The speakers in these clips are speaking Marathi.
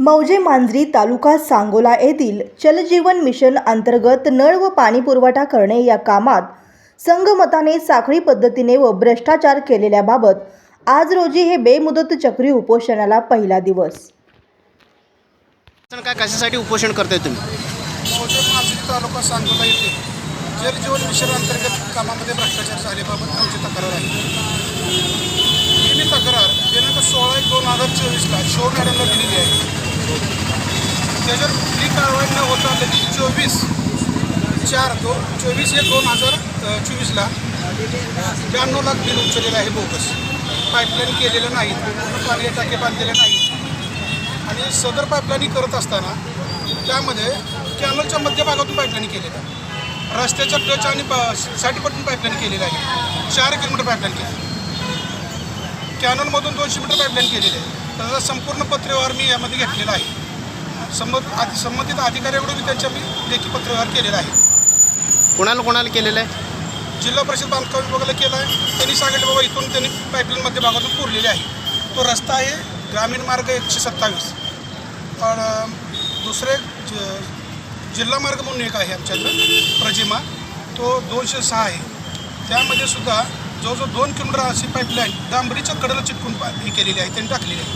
मौजे मांजरी तालुका सांगोला येथील जलजीवन मिशन अंतर्गत नळ व पाणी पुरवठा करणे या कामात संघमताने साखळी पद्धतीने व भ्रष्टाचार केलेल्याबाबत आज रोजी हे बेमुदत चक्री उपोषणाला पहिला दिवस. काय कशासाठी उपोषण करताय तुम्ही? मौजे मांजरी तालुका सांगोला येथे जलजीवन मिशन अंतर्गत कामामध्ये भ्रष्टाचार झाल्याबाबत आमची तक्रार आहे. ही तक्रार दिनांक 16/1/2024ला शो मॅडमला दिलेली आहे. त्याच्यावर कुठली कारवाई न होता लगेच 24/4/2024ला 92 लाख बिल उचललेलं आहे बोगस. पाईपलाईन केलेलं नाही, पूर्ण पाणी टाके बांधलेले नाहीत आणि सदर पाईपलाईन करत असताना त्यामध्ये कॅनलच्या मध्यभागातून पाईपलाईन केलेलं आहे. रस्त्याच्या टच आणि साठीपासून पाईपलाईन केलेलं आहे. 4 किलोमीटर पाईपलाईन केली. कॅनलमधून 200 मीटर पाईपलाईन केलेली आहे. त्याचा संपूर्ण पत्रव्यवहार मी यामध्ये घेतलेला आहे. संबंधित अधिकाऱ्याकडून मी त्यांच्या लेखी पत्रव्यवहार केलेला आहे. कोणाला केलेलं आहे? जिल्हा परिषद बांधकाम विभागाला केला आहे. त्यांनी सांगितलं बाबा इथून त्यांनी पाईपलाईन मध्यभागातून पुरलेली आहे. तो रस्ता आहे ग्रामीण मार्ग 127. पण दुसरे जिल्हा मार्ग म्हणून एक आहे आमच्याकडं प्रजिमा, तो 206 आहे. त्यामध्ये सुद्धा जवळजवळ 2 किलोमीटर अशी पाईपलाईन डांबरीच्या कडेला चिटकून ही केलेली आहे, त्यांनी टाकलेली आहे.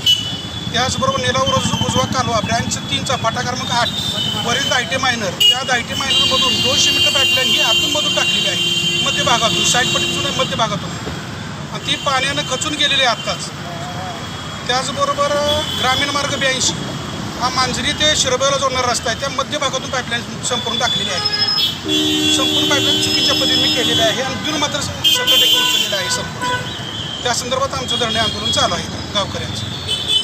त्याचबरोबर नेलावर उजवा कालवा ब्रँच 3चा फाटा क्रमांक 8 वरील दायटे मायनर, त्या दायटे मायनरमधून 200 मीटर पाईपलाईन ही आतूनमधून टाकलेली आहे, मध्यभागातून साईडपट्टीतून मध्यभागातून, आणि ती पाण्यानं खचून गेलेली आहे आत्ताच. त्याचबरोबर ग्रामीण मार्ग 82 हा मांजरी ते शिरबेला जोडणारा रस्ता आहे, त्या मध्यभागातून पाईपलाईन संपूर्ण टाकलेली आहे. संपूर्ण पाईपलाईन चुकीच्या पद्धतीने केलेली आहे आणि बिल मात्र 100% उचललेलं आहे संपूर्ण. त्या संदर्भात आमचं धरणे आंदोलन चालू आहे गावकऱ्यांचं.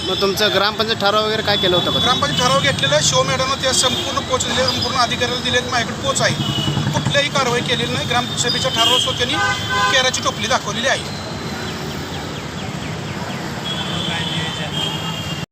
मग तुमचं ग्रामपंचायत ठराव वगैरे काय केलं होतं? ग्रामपंचायत ठराव घेतलेला आहे. शो मॅडमनं त्या संपूर्ण पोचलेले संपूर्ण अधिकाऱ्याला दिले, माझ्याकडे पोच आहे. कुठल्याही कारवाई केलेली नाही. ग्रामसभेच्या ठरावासोबत त्यांनी केराची टोपली दाखवलेली आहे.